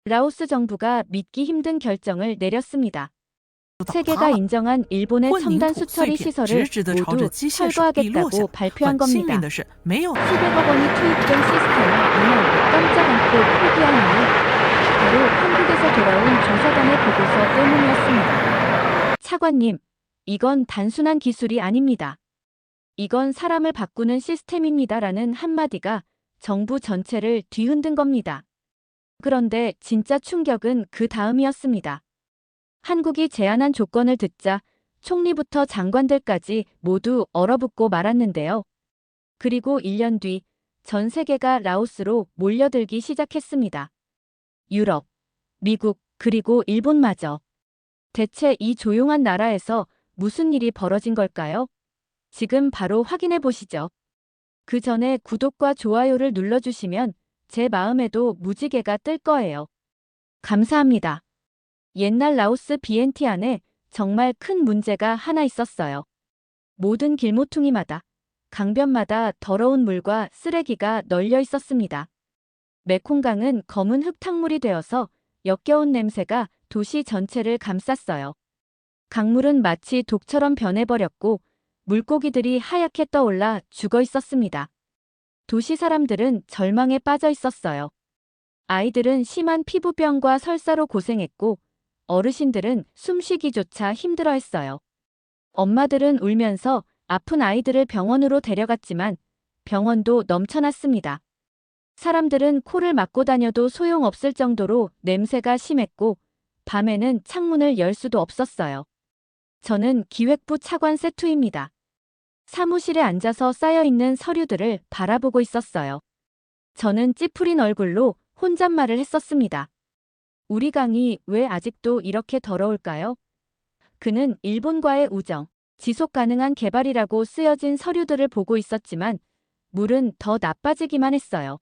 라오스 정부가 믿기 힘든 결정을 내렸습니다. 倒塌 세계가 了， 인정한 일본의 混凝 첨단 土碎 수처리 片 시설을 直直地朝着 모두 机械手臂落下， 철거하겠다고 발표한 很幸运 겁니다. 的是，没有。 수백억 원이 투입된 시스템을 이날 깜짝 않고 포기한 이유, 바로 한국에서 돌아온 조사단의 보고서 때문이었습니다. 차관님, 이건 단순한 기술이 아닙니다. 이건 사람을 바꾸는 시스템입니다라는 한마디가 정부 전체를 뒤흔든 겁니다. 그런데 진짜 충격은 그 다음이었습니다. 한국이 제안한 조건을 듣자 총리부터 장관들까지 모두 얼어붙고 말았는데요. 그리고 1년 뒤 전 세계가 라오스로 몰려들기 시작했습니다. 유럽, 미국, 그리고 일본마저. 대체 이 조용한 나라에서 무슨 일이 벌어진 걸까요? 지금 바로 확인해 보시죠. 그 전에 구독과 좋아요를 눌러주시면 제 마음에도 무지개가 뜰 거예요. 감사합니다. 옛날 라오스 비엔티안에 정말 큰 문제가 하나 있었어요. 모든 길모퉁이마다, 강변마다 더러운 물과 쓰레기가 널려 있었습니다. 메콩강은 검은 흙탕물이 되어서 역겨운 냄새가 도시 전체를 감쌌어요. 강물은 마치 독처럼 변해버렸고 물고기들이 하얗게 떠올라 죽어 있었습니다. 도시 사람들은 절망에 빠져 있었어요. 아이들은 심한 피부병과 설사로 고생했고 어르신들은 숨쉬기조차 힘들어했어요. 엄마들은 울면서 아픈 아이들을 병원으로 데려갔지만 병원도 넘쳐났습니다. 사람들은 코를 막고 다녀도 소용없을 정도로 냄새가 심했고 밤에는 창문을 열 수도 없었어요. 저는 기획부 차관 세투입니다. 사무실에 앉아서 쌓여있는 서류들을 바라보고 있었어요. 저는 찌푸린 얼굴로 혼잣말을 했었습니다. 우리 강이 왜 아직도 이렇게 더러울까요? 그는 일본과의 우정, 지속 가능한 개발이라고 쓰여진 서류들을 보고 있었지만 물은 더 나빠지기만 했어요.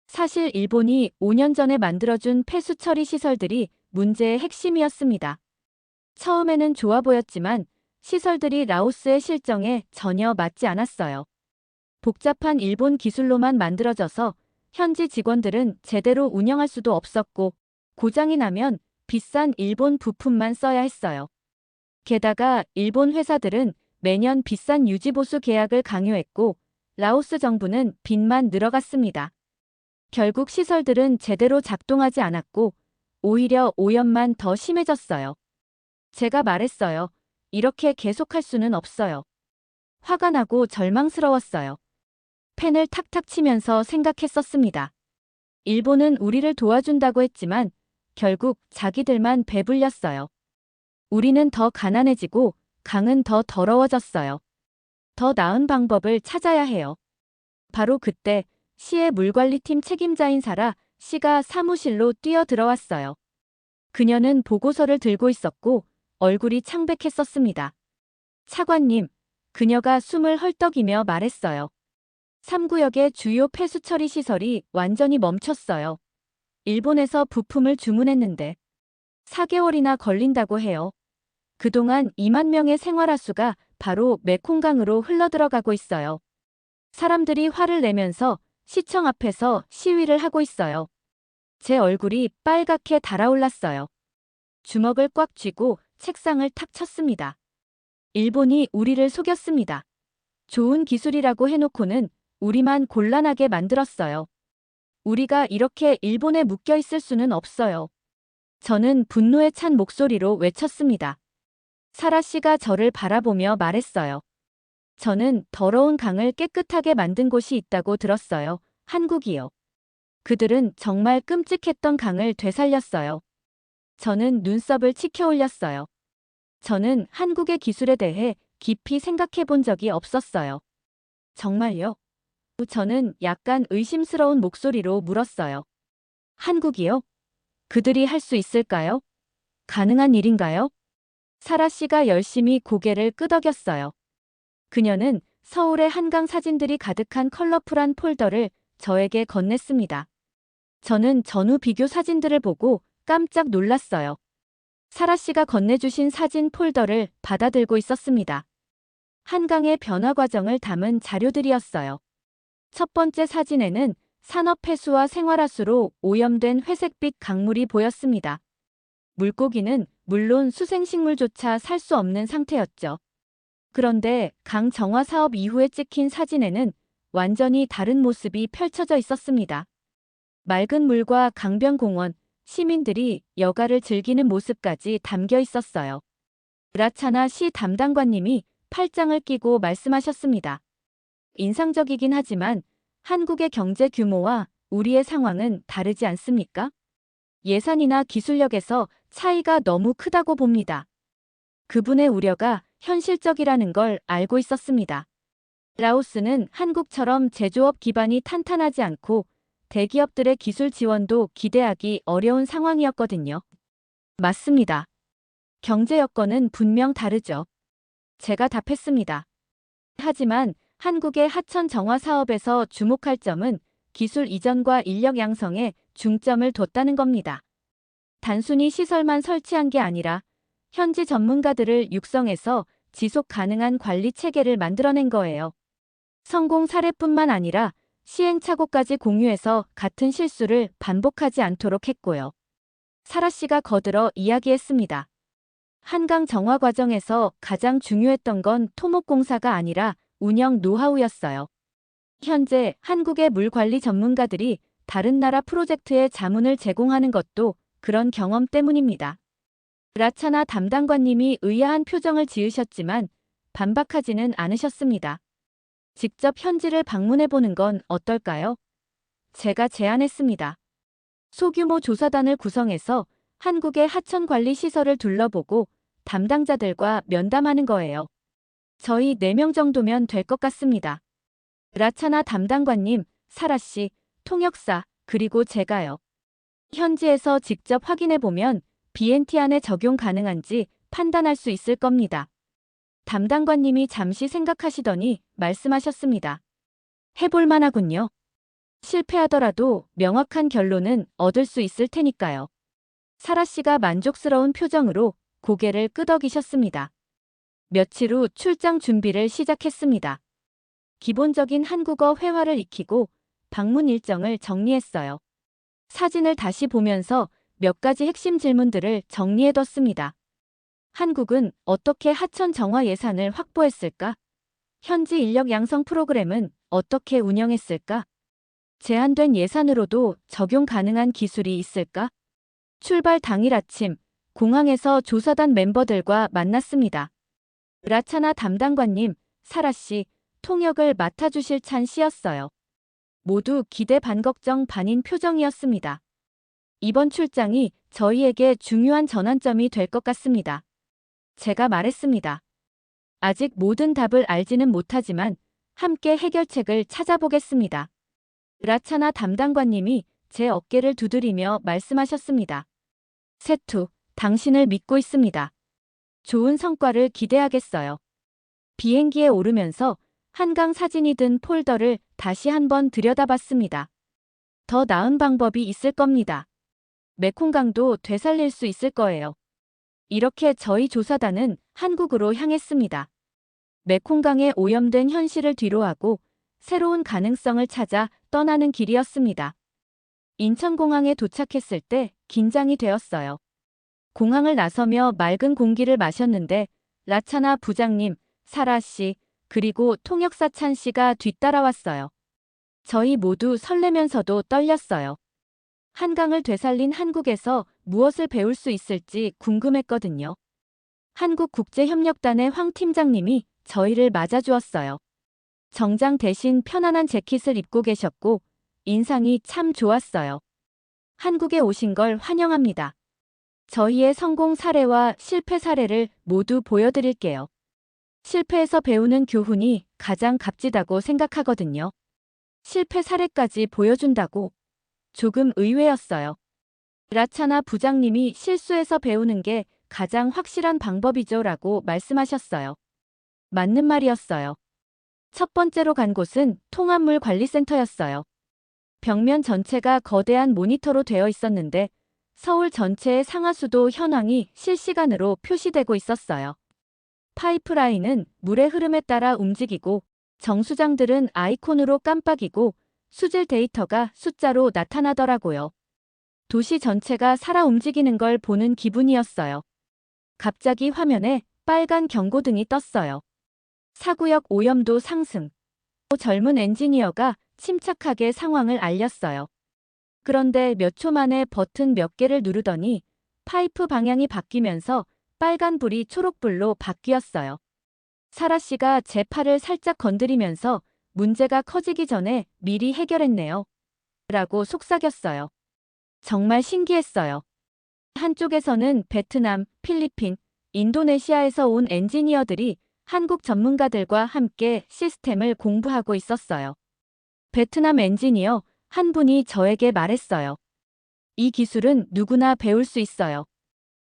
사실 일본이 5년 전에 만들어준 폐수 처리 시설들이 문제의 핵심이었습니다. 처음에는 좋아 보였지만 시설들이 라오스의 실정에 전혀 맞지 않았어요. 복잡한 일본 기술로만 만들어져서 현지 직원들은 제대로 운영할 수도 없었고 고장이 나면 비싼 일본 부품만 써야 했어요. 게다가 일본 회사들은 매년 비싼 유지보수 계약을 강요했고 라오스 정부는 빚만 늘어갔습니다. 결국 시설들은 제대로 작동하지 않았고 오히려 오염만 더 심해졌어요. 제가 말했어요. 이렇게 계속할 수는 없어요. 화가 나고 절망스러웠어요. 펜을 탁탁 치면서 생각했었습니다. 일본은 우리를 도와준다고 했지만 결국 자기들만 배불렸어요. 우리는 더 가난해지고 강은 더 더러워졌어요. 더 나은 방법을 찾아야 해요. 바로 그때 시의 물관리팀 책임자인 사라 씨가 사무실로 뛰어들어왔어요. 그녀는 보고서를 들고 있었고 얼굴이 창백했었습니다. 차관님, 그녀가 숨을 헐떡이며 말했어요. 3구역의 주요 폐수 처리 시설이 완전히 멈췄어요. 일본에서 부품을 주문했는데 4개월이나 걸린다고 해요. 그동안 2만 명의 생활하수가 바로 메콩강으로 흘러들어가고 있어요. 사람들이 화를 내면서 시청 앞에서 시위를 하고 있어요. 제 얼굴이 빨갛게 달아올랐어요. 주먹을 꽉 쥐고 책상을 탁 쳤습니다. 일본이 우리를 속였습니다. 좋은 기술이라고 해놓고는 우리만 곤란하게 만들었어요. 우리가 이렇게 일본에 묶여 있을 수는 없어요. 저는 분노에 찬 목소리로 외쳤습니다. 사라 씨가 저를 바라보며 말했어요. 저는 더러운 강을 깨끗하게 만든 곳이 있다고 들었어요. 한국이요. 그들은 정말 끔찍했던 강을 되살렸어요. 저는 눈썹을 치켜 올렸어요. 저는 한국의 기술에 대해 깊이 생각해 본 적이 없었어요. 정말요? 저는 약간 의심스러운 목소리로 물었어요. 한국이요? 그들이 할 수 있을까요? 가능한 일인가요? 사라 씨가 열심히 고개를 끄덕였어요. 그녀는 서울의 한강 사진들이 가득한 컬러풀한 폴더를 저에게 건넸습니다. 저는 전후 비교 사진들을 보고 깜짝 놀랐어요. 사라 씨가 건네주신 사진 폴더를 받아들고 있었습니다. 한강의 변화 과정을 담은 자료들이었어요. 첫 번째 사진에는 산업폐수와 생활하수로 오염된 회색빛 강물이 보였습니다. 물고기는 물론 수생식물조차 살 수 없는 상태였죠. 그런데 강 정화 사업 이후에 찍힌 사진에는 완전히 다른 모습이 펼쳐져 있었습니다. 맑은 물과 강변공원, 시민들이 여가를 즐기는 모습까지 담겨 있었어요. 라차나 시 담당관님이 팔짱을 끼고 말씀하셨습니다. 인상적이긴 하지만 한국의 경제 규모와 우리의 상황은 다르지 않습니까? 예산이나 기술력에서 차이가 너무 크다고 봅니다. 그분의 우려가 현실적이라는 걸 알고 있었습니다. 라오스는 한국처럼 제조업 기반이 탄탄하지 않고 대기업들의 기술 지원도 기대하기 어려운 상황이었거든요. 맞습니다. 경제 여건은 분명 다르죠. 제가 답했습니다. 하지만 한국의 하천 정화 사업에서 주목할 점은 기술 이전과 인력 양성에 중점을 뒀다는 겁니다. 단순히 시설만 설치한 게 아니라 현지 전문가들을 육성해서 지속 가능한 관리 체계를 만들어낸 거예요. 성공 사례뿐만 아니라 시행착오까지 공유해서 같은 실수를 반복하지 않도록 했고요. 사라 씨가 거들어 이야기했습니다. 한강 정화 과정에서 가장 중요했던 건 토목공사가 아니라 운영 노하우였어요. 현재 한국의 물 관리 전문가들이 다른 나라 프로젝트에 자문을 제공하는 것도 그런 경험 때문입니다. 라차나 담당관님이 의아한 표정을 지으셨지만 반박하지는 않으셨습니다. 직접 현지를 방문해보는 건 어떨까요? 제가 제안했습니다. 소규모 조사단을 구성해서 한국의 하천 관리 시설을 둘러보고 담당자들과 면담하는 거예요. 저희 4명 정도면 될 것 같습니다. 라차나 담당관님, 사라 씨, 통역사, 그리고 제가요. 현지에서 직접 확인해보면 BNT 안에 적용 가능한지 판단할 수 있을 겁니다. 담당관님이 잠시 생각하시더니 말씀하셨습니다. 해볼만 하군요. 실패하더라도 명확한 결론은 얻을 수 있을 테니까요. 사라 씨가 만족스러운 표정으로 고개를 끄덕이셨습니다. 며칠 후 출장 준비를 시작했습니다. 기본적인 한국어 회화를 익히고 방문 일정을 정리했어요. 사진을 다시 보면서 몇 가지 핵심 질문들을 정리해뒀습니다. 한국은 어떻게 하천 정화 예산을 확보했을까? 현지 인력 양성 프로그램은 어떻게 운영했을까? 제한된 예산으로도 적용 가능한 기술이 있을까? 출발 당일 아침, 공항에서 조사단 멤버들과 만났습니다. 라차나 담당관님, 사라 씨, 통역을 맡아주실 찬 씨였어요. 모두 기대 반 걱정 반인 표정이었습니다. 이번 출장이 저희에게 중요한 전환점이 될 것 같습니다. 제가 말했습니다. 아직 모든 답을 알지는 못하지만 함께 해결책을 찾아보겠습니다. 라차나 담당관님이 제 어깨를 두드리며 말씀하셨습니다. 세투, 당신을 믿고 있습니다. 좋은 성과를 기대하겠어요. 비행기에 오르면서 한강 사진이 든 폴더를 다시 한번 들여다봤습니다. 더 나은 방법이 있을 겁니다. 메콩강도 되살릴 수 있을 거예요. 이렇게 저희 조사단은 한국으로 향했습니다. 메콩강의 오염된 현실을 뒤로하고 새로운 가능성을 찾아 떠나는 길이었습니다. 인천공항에 도착했을 때 긴장이 되었어요. 공항을 나서며 맑은 공기를 마셨는데 라차나 부장님, 사라 씨, 그리고 통역사 찬 씨가 뒤따라왔어요. 저희 모두 설레면서도 떨렸어요. 한강을 되살린 한국에서 무엇을 배울 수 있을지 궁금했거든요. 한국국제협력단의 황 팀장님이 저희를 맞아주었어요. 정장 대신 편안한 재킷을 입고 계셨고 인상이 참 좋았어요. 한국에 오신 걸 환영합니다. 저희의 성공 사례와 실패 사례를 모두 보여드릴게요. 실패에서 배우는 교훈이 가장 값지다고 생각하거든요. 실패 사례까지 보여준다고 조금 의외였어요. 라차나 부장님이 실수에서 배우는 게 가장 확실한 방법이죠 라고 말씀하셨어요. 맞는 말이었어요. 첫 번째로 간 곳은 통합물 관리센터였어요. 벽면 전체가 거대한 모니터로 되어 있었는데 서울 전체의 상하수도 현황이 실시간으로 표시되고 있었어요. 파이프라인은 물의 흐름에 따라 움직이고 정수장들은 아이콘으로 깜빡이고 수질 데이터가 숫자로 나타나더라고요. 도시 전체가 살아 움직이는 걸 보는 기분이었어요. 갑자기 화면에 빨간 경고등이 떴어요. 사구역 오염도 상승. 젊은 엔지니어가 침착하게 상황을 알렸어요. 그런데 몇 초 만에 버튼 몇 개를 누르더니 파이프 방향이 바뀌면서 빨간불이 초록불로 바뀌었어요. 사라 씨가 제 팔을 살짝 건드리면서 문제가 커지기 전에 미리 해결했네요. 라고 속삭였어요. 정말 신기했어요. 한쪽에서는 베트남, 필리핀, 인도네시아에서 온 엔지니어들이 한국 전문가들과 함께 시스템을 공부하고 있었어요. 베트남 엔지니어 한 분이 저에게 말했어요. 이 기술은 누구나 배울 수 있어요.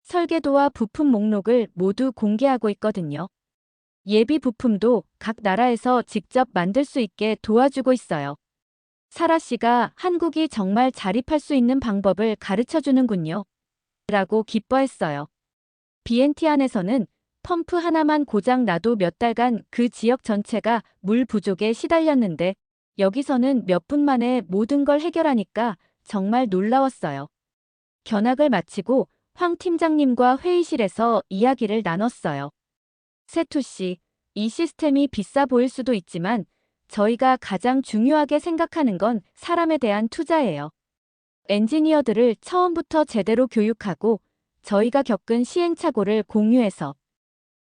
설계도와 부품 목록을 모두 공개하고 있거든요. 예비 부품도 각 나라에서 직접 만들 수 있게 도와주고 있어요. 사라 씨가 한국이 정말 자립할 수 있는 방법을 가르쳐 주는군요. 라고 기뻐했어요. BNT 안에서는 펌프 하나만 고장 나도 몇 달간 그 지역 전체가 물 부족에 시달렸는데 여기서는 몇 분 만에 모든 걸 해결하니까 정말 놀라웠어요. 견학을 마치고 황 팀장님과 회의실에서 이야기를 나눴어요. 세투 씨, 이 시스템이 비싸 보일 수도 있지만 저희가 가장 중요하게 생각하는 건 사람에 대한 투자예요. 엔지니어들을 처음부터 제대로 교육하고 저희가 겪은 시행착오를 공유해서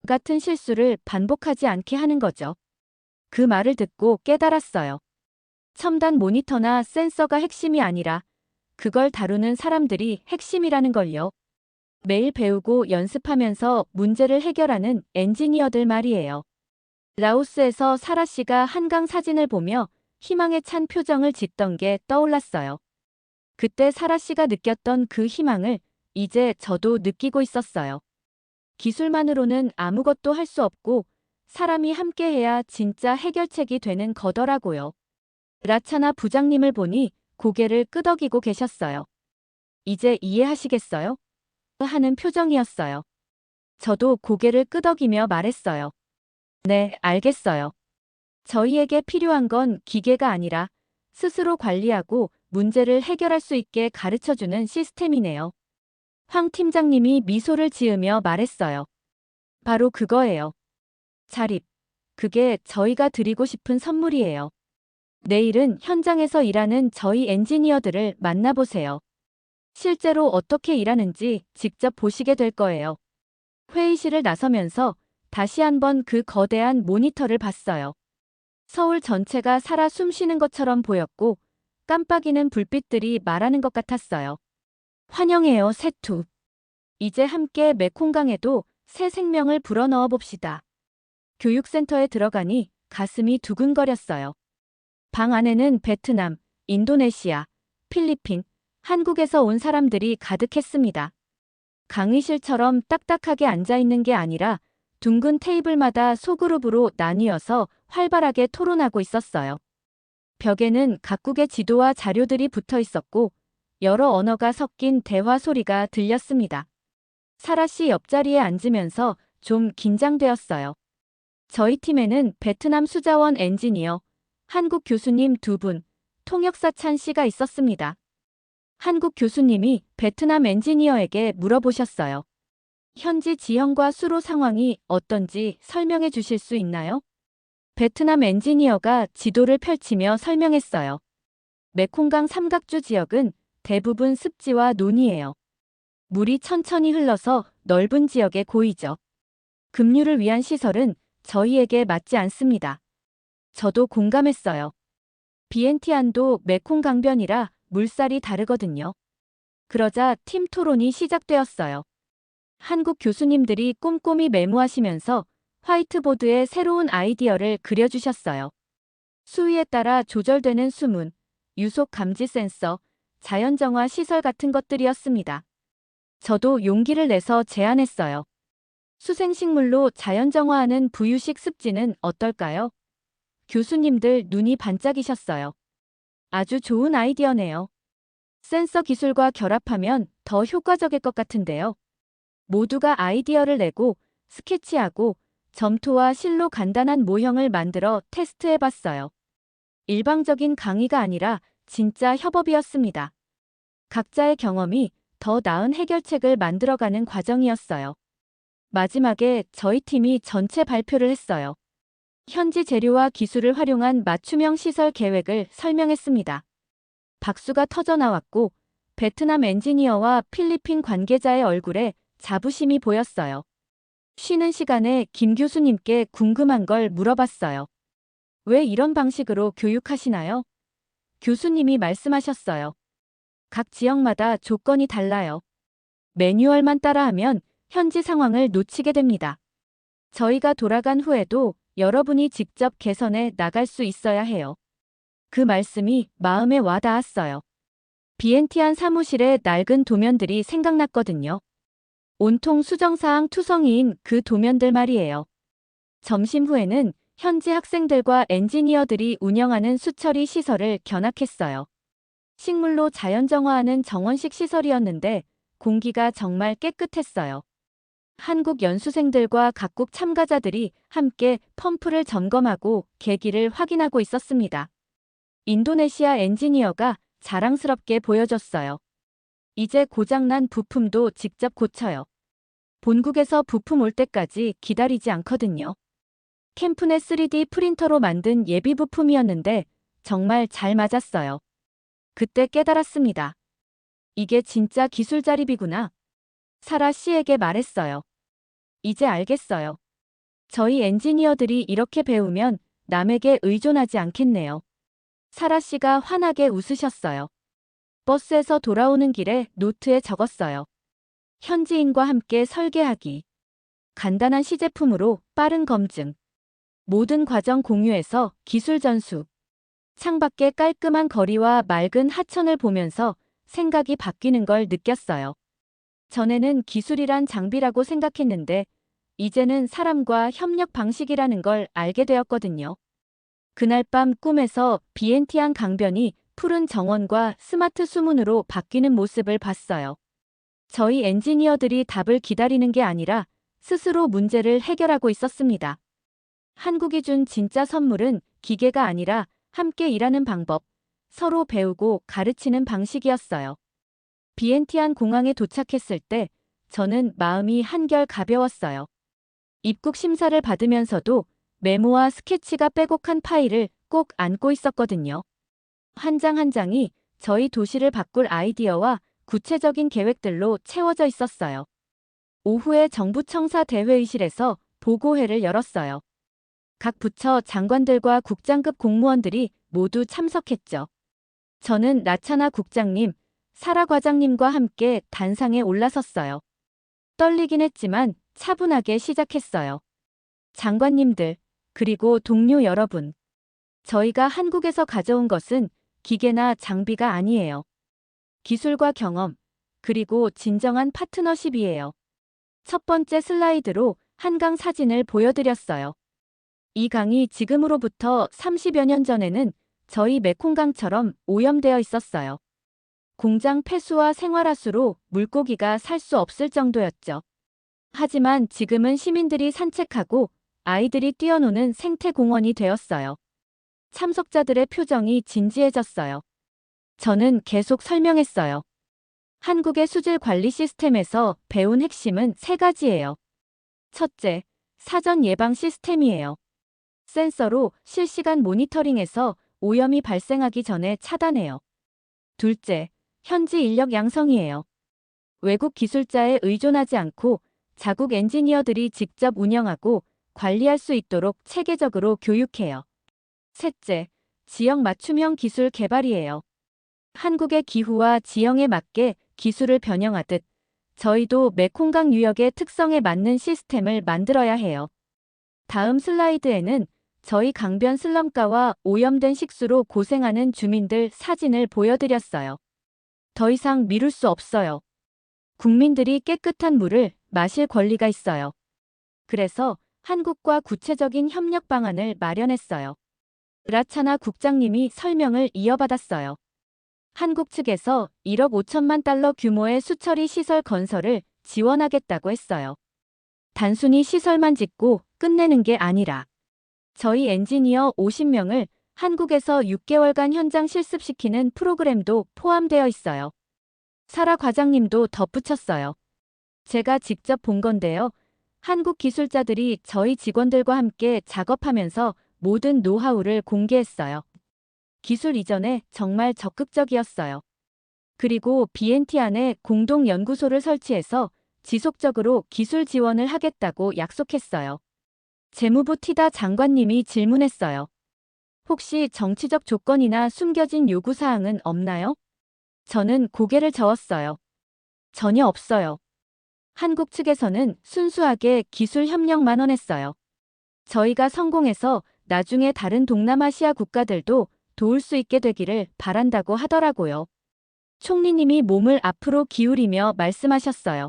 같은 실수를 반복하지 않게 하는 거죠. 그 말을 듣고 깨달았어요. 첨단 모니터나 센서가 핵심이 아니라 그걸 다루는 사람들이 핵심이라는 걸요. 매일 배우고 연습하면서 문제를 해결하는 엔지니어들 말이에요. 라오스에서 사라 씨가 한강 사진을 보며 희망에 찬 표정을 짓던 게 떠올랐어요. 그때 사라 씨가 느꼈던 그 희망을 이제 저도 느끼고 있었어요. 기술만으로는 아무것도 할 수 없고 사람이 함께해야 진짜 해결책이 되는 거더라고요. 라차나 부장님을 보니 고개를 끄덕이고 계셨어요. 이제 이해하시겠어요? 하는 표정이었어요. 저도 고개를 끄덕이며 말했어요. 네, 알겠어요. 저희에게 필요한 건 기계가 아니라 스스로 관리하고 문제를 해결할 수 있게 가르쳐주는 시스템이네요. 황 팀장님이 미소를 지으며 말했어요. 바로 그거예요. 자립. 그게 저희가 드리고 싶은 선물이에요. 내일은 현장에서 일하는 저희 엔지니어들을 만나보세요. 실제로 어떻게 일하는지 직접 보시게 될 거예요. 회의실을 나서면서 다시 한번 그 거대한 모니터를 봤어요. 서울 전체가 살아 숨쉬는 것처럼 보였고 깜빡이는 불빛들이 말하는 것 같았어요. 환영해요, 세투. 이제 함께 메콩강에도 새 생명을 불어넣어 봅시다. 교육센터에 들어가니 가슴이 두근거렸어요. 방 안에는 베트남, 인도네시아, 필리핀, 한국에서 온 사람들이 가득했습니다. 강의실처럼 딱딱하게 앉아있는 게 아니라 둥근 테이블마다 소그룹으로 나뉘어서 활발하게 토론하고 있었어요. 벽에는 각국의 지도와 자료들이 붙어 있었고 여러 언어가 섞인 대화 소리가 들렸습니다. 사라 씨 옆자리에 앉으면서 좀 긴장되었어요. 저희 팀에는 베트남 수자원 엔지니어, 한국 교수님 2분, 통역사 찬 씨가 있었습니다. 한국 교수님이 베트남 엔지니어에게 물어보셨어요. 현지 지형과 수로 상황이 어떤지 설명해 주실 수 있나요? 베트남 엔지니어가 지도를 펼치며 설명했어요. 메콩강 삼각주 지역은 대부분 습지와 논이에요. 물이 천천히 흘러서 넓은 지역에 고이죠. 급류를 위한 시설은 저희에게 맞지 않습니다. 저도 공감했어요. 비엔티안도 메콩강변이라 물살이 다르거든요. 그러자 팀 토론이 시작되었어요. 한국 교수님들이 꼼꼼히 메모하시면서 화이트보드에 새로운 아이디어를 그려주셨어요. 수위에 따라 조절되는 수문, 유속 감지 센서, 자연정화 시설 같은 것들이었습니다. 저도 용기를 내서 제안했어요. 수생식물로 자연정화하는 부유식 습지는 어떨까요? 교수님들 눈이 반짝이셨어요. 아주 좋은 아이디어네요. 센서 기술과 결합하면 더 효과적일 것 같은데요. 모두가 아이디어를 내고 스케치하고 점토와 실로 간단한 모형을 만들어 테스트해봤어요. 일방적인 강의가 아니라 진짜 협업이었습니다. 각자의 경험이 더 나은 해결책을 만들어가는 과정이었어요. 마지막에 저희 팀이 전체 발표를 했어요. 현지 재료와 기술을 활용한 맞춤형 시설 계획을 설명했습니다. 박수가 터져 나왔고 베트남 엔지니어와 필리핀 관계자의 얼굴에 자부심이 보였어요. 쉬는 시간에 김 교수님께 궁금한 걸 물어봤어요. 왜 이런 방식으로 교육하시나요? 교수님이 말씀하셨어요. 각 지역마다 조건이 달라요. 매뉴얼만 따라하면 현지 상황을 놓치게 됩니다. 저희가 돌아간 후에도 여러분이 직접 개선해 나갈 수 있어야 해요. 그 말씀이 마음에 와 닿았어요. 비엔티안 사무실의 낡은 도면들이 생각났거든요. 온통 수정사항 투성이인 그 도면들 말이에요. 점심 후에는 현지 학생들과 엔지니어들이 운영하는 수처리 시설을 견학했어요. 식물로 자연정화하는 정원식 시설이었는데 공기가 정말 깨끗했어요. 한국 연수생들과 각국 참가자들이 함께 펌프를 점검하고 계기를 확인하고 있었습니다. 인도네시아 엔지니어가 자랑스럽게 보여줬어요. 이제 고장난 부품도 직접 고쳐요. 본국에서 부품 올 때까지 기다리지 않거든요. 캠프넷 3D 프린터로 만든 예비 부품이었는데 정말 잘 맞았어요. 그때 깨달았습니다. 이게 진짜 기술 자립이구나. 사라 씨에게 말했어요. 이제 알겠어요. 저희 엔지니어들이 이렇게 배우면 남에게 의존하지 않겠네요. 사라 씨가 환하게 웃으셨어요. 버스에서 돌아오는 길에 노트에 적었어요. 현지인과 함께 설계하기. 간단한 시제품으로 빠른 검증. 모든 과정 공유해서 기술 전수. 창밖의 깔끔한 거리와 맑은 하천을 보면서 생각이 바뀌는 걸 느꼈어요. 전에는 기술이란 장비라고 생각했는데 이제는 사람과 협력 방식이라는 걸 알게 되었거든요. 그날 밤 꿈에서 비엔티안 강변이 푸른 정원과 스마트 수문으로 바뀌는 모습을 봤어요. 저희 엔지니어들이 답을 기다리는 게 아니라 스스로 문제를 해결하고 있었습니다. 한국이 준 진짜 선물은 기계가 아니라 함께 일하는 방법, 서로 배우고 가르치는 방식이었어요. 비엔티안 공항에 도착했을 때 저는 마음이 한결 가벼웠어요. 입국 심사를 받으면서도 메모와 스케치가 빼곡한 파일을 꼭 안고 있었거든요. 한 장 한 장이 저희 도시를 바꿀 아이디어와 구체적인 계획들로 채워져 있었어요. 오후에 정부 청사 대회의실에서 보고회를 열었어요. 각 부처 장관들과 국장급 공무원들이 모두 참석했죠. 저는 나차나 국장님, 사라 과장님과 함께 단상에 올라섰어요. 떨리긴 했지만 차분하게 시작했어요. 장관님들, 그리고 동료 여러분. 저희가 한국에서 가져온 것은 기계나 장비가 아니에요. 기술과 경험, 그리고 진정한 파트너십이에요. 첫 번째 슬라이드로 한강 사진을 보여드렸어요. 이 강이 지금으로부터 30여 년 전에는 저희 메콩강처럼 오염되어 있었어요. 공장 폐수와 생활하수로 물고기가 살 수 없을 정도였죠. 하지만 지금은 시민들이 산책하고 아이들이 뛰어노는 생태공원이 되었어요. 참석자들의 표정이 진지해졌어요. 저는 계속 설명했어요. 한국의 수질 관리 시스템에서 배운 핵심은 세 가지예요. 첫째, 사전 예방 시스템이에요. 센서로 실시간 모니터링해서 오염이 발생하기 전에 차단해요. 둘째, 현지 인력 양성이에요. 외국 기술자에 의존하지 않고 자국 엔지니어들이 직접 운영하고 관리할 수 있도록 체계적으로 교육해요. 셋째, 지역 맞춤형 기술 개발이에요. 한국의 기후와 지형에 맞게 기술을 변형하듯 저희도 메콩강 유역의 특성에 맞는 시스템을 만들어야 해요. 다음 슬라이드에는 저희 강변 슬럼가와 오염된 식수로 고생하는 주민들 사진을 보여드렸어요. 더 이상 미룰 수 없어요. 국민들이 깨끗한 물을 마실 권리가 있어요. 그래서 한국과 구체적인 협력 방안을 마련했어요. 라차나 국장님이 설명을 이어받았어요. 한국 측에서 1억 5천만 달러 규모의 수처리 시설 건설을 지원하겠다고 했어요. 단순히 시설만 짓고 끝내는 게 아니라 저희 엔지니어 50명을 한국에서 6개월간 현장 실습시키는 프로그램도 포함되어 있어요. 사라 과장님도 덧붙였어요. 제가 직접 본 건데요. 한국 기술자들이 저희 직원들과 함께 작업하면서 모든 노하우를 공개했어요. 기술 이전에 정말 적극적이었어요. 그리고 BNT 안에 공동 연구소를 설치해서 지속적으로 기술 지원을 하겠다고 약속했어요. 재무부 티다 장관님이 질문했어요. 혹시 정치적 조건이나 숨겨진 요구사항은 없나요? 저는 고개를 저었어요. 전혀 없어요. 한국 측에서는 순수하게 기술 협력만 원했어요. 저희가 성공해서 나중에 다른 동남아시아 국가들도 도울 수 있게 되기를 바란다고 하더라고요. 총리님이 몸을 앞으로 기울이며 말씀하셨어요.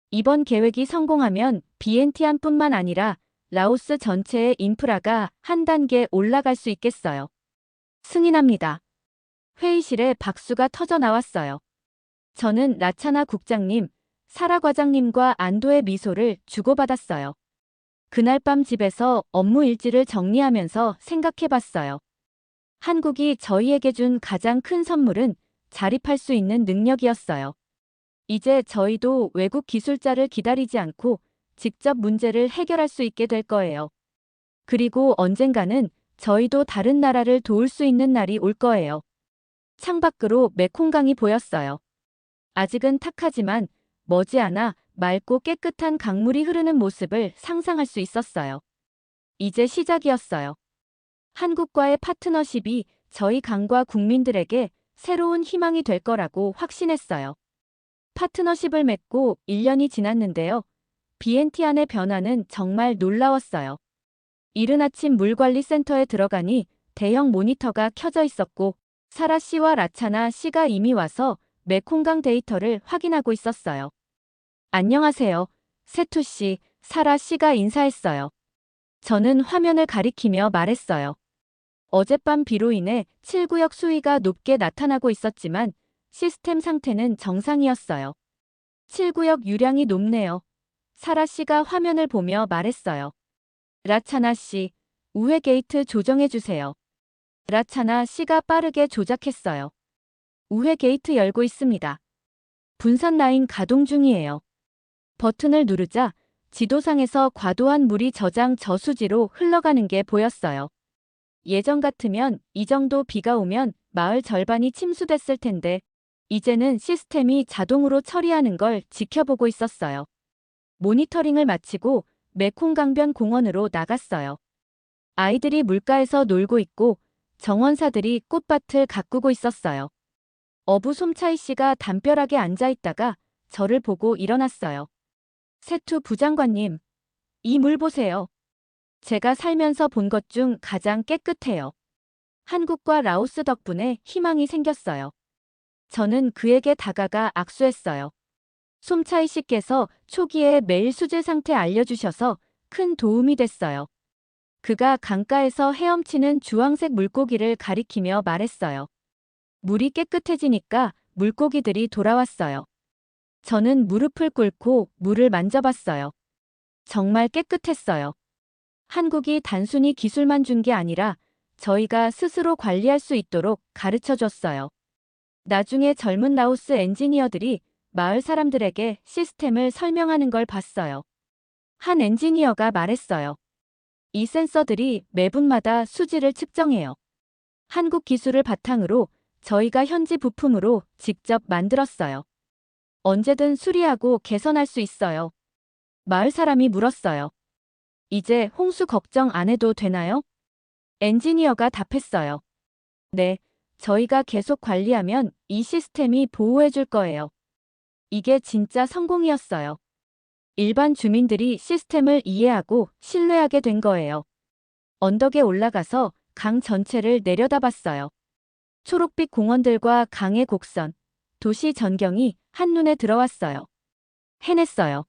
이번 계획이 성공하면 비엔티안뿐만 아니라 라오스 전체의 인프라가 한 단계 올라갈 수 있겠어요. 승인합니다. 회의실에 박수가 터져 나왔어요. 저는 라차나 국장님, 사라 과장님과 안도의 미소를 주고받았어요. 그날 밤 집에서 업무 일지를 정리하면서 생각해봤어요. 한국이 저희에게 준 가장 큰 선물은 자립할 수 있는 능력이었어요. 이제 저희도 외국 기술자를 기다리지 않고 직접 문제를 해결할 수 있게 될 거예요. 그리고 언젠가는 저희도 다른 나라를 도울 수 있는 날이 올 거예요. 창밖으로 메콩강이 보였어요. 아직은 탁하지만 머지않아 맑고 깨끗한 강물이 흐르는 모습을 상상할 수 있었어요. 이제 시작이었어요. 한국과의 파트너십이 저희 강과 국민들에게 새로운 희망이 될 거라고 확신했어요. 파트너십을 맺고 1년이 지났는데요. BNT 안의 변화는 정말 놀라웠어요. 이른 아침 물관리센터에 들어가니 대형 모니터가 켜져 있었고 사라 씨와 라차나 씨가 이미 와서 메콩강 데이터를 확인하고 있었어요. 안녕하세요. 세투 씨, 사라 씨가 인사했어요. 저는 화면을 가리키며 말했어요. 어젯밤 비로 인해 7구역 수위가 높게 나타나고 있었지만 시스템 상태는 정상이었어요. 7구역 유량이 높네요. 사라 씨가 화면을 보며 말했어요. 라차나 씨, 우회 게이트 조정해 주세요. 라차나 씨가 빠르게 조작했어요. 우회 게이트 열고 있습니다. 분산 라인 가동 중이에요. 버튼을 누르자 지도상에서 과도한 물이 저장 저수지로 흘러가는 게 보였어요. 예전 같으면 이 정도 비가 오면 마을 절반이 침수됐을 텐데 이제는 시스템이 자동으로 처리하는 걸 지켜보고 있었어요. 모니터링을 마치고 메콩강변 공원으로 나갔어요. 아이들이 물가에서 놀고 있고 정원사들이 꽃밭을 가꾸고 있었어요. 어부 솜차이 씨가 담벼락에 앉아 있다가 저를 보고 일어났어요. 세투 부장관님, 이 물 보세요. 제가 살면서 본 것 중 가장 깨끗해요. 한국과 라오스 덕분에 희망이 생겼어요. 저는 그에게 다가가 악수했어요. 솜차이 씨께서 초기에 매일 수질 상태 알려주셔서 큰 도움이 됐어요. 그가 강가에서 헤엄치는 주황색 물고기를 가리키며 말했어요. 물이 깨끗해지니까 물고기들이 돌아왔어요. 저는 무릎을 꿇고 물을 만져봤어요. 정말 깨끗했어요. 한국이 단순히 기술만 준 게 아니라 저희가 스스로 관리할 수 있도록 가르쳐 줬어요. 나중에 젊은 라오스 엔지니어들이 마을 사람들에게 시스템을 설명하는 걸 봤어요. 한 엔지니어가 말했어요. 이 센서들이 매분마다 수질을 측정해요. 한국 기술을 바탕으로 저희가 현지 부품으로 직접 만들었어요. 언제든 수리하고 개선할 수 있어요. 마을 사람이 물었어요. 이제 홍수 걱정 안 해도 되나요? 엔지니어가 답했어요. 네, 저희가 계속 관리하면 이 시스템이 보호해 줄 거예요. 이게 진짜 성공이었어요. 일반 주민들이 시스템을 이해하고 신뢰하게 된 거예요. 언덕에 올라가서 강 전체를 내려다봤어요. 초록빛 공원들과 강의 곡선, 도시 전경이 한눈에 들어왔어요. 해냈어요.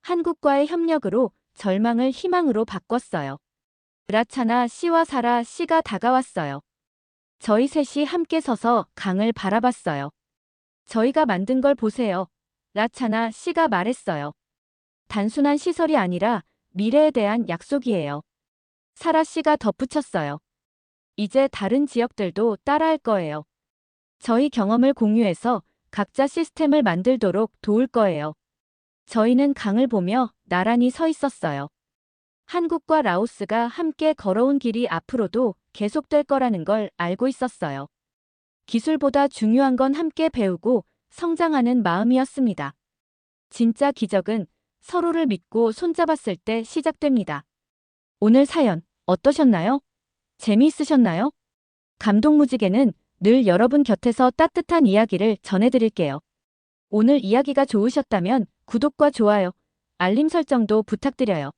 한국과의 협력으로 절망을 희망으로 바꿨어요. 라차나 씨와 사라 씨가 다가왔어요. 저희 셋이 함께 서서 강을 바라봤어요. 저희가 만든 걸 보세요. 라차나 씨가 말했어요. 단순한 시설이 아니라 미래에 대한 약속이에요. 사라 씨가 덧붙였어요. 이제 다른 지역들도 따라할 거예요. 저희 경험을 공유해서 각자 시스템을 만들도록 도울 거예요. 저희는 강을 보며 나란히 서 있었어요. 한국과 라오스가 함께 걸어온 길이 앞으로도 계속될 거라는 걸 알고 있었어요. 기술보다 중요한 건 함께 배우고 성장하는 마음이었습니다. 진짜 기적은 서로를 믿고 손잡았을 때 시작됩니다. 오늘 사연 어떠셨나요? 재미있으셨나요? 감동무지개는 늘 여러분 곁에서 따뜻한 이야기를 전해드릴게요. 오늘 이야기가 좋으셨다면 구독과 좋아요, 알림 설정도 부탁드려요.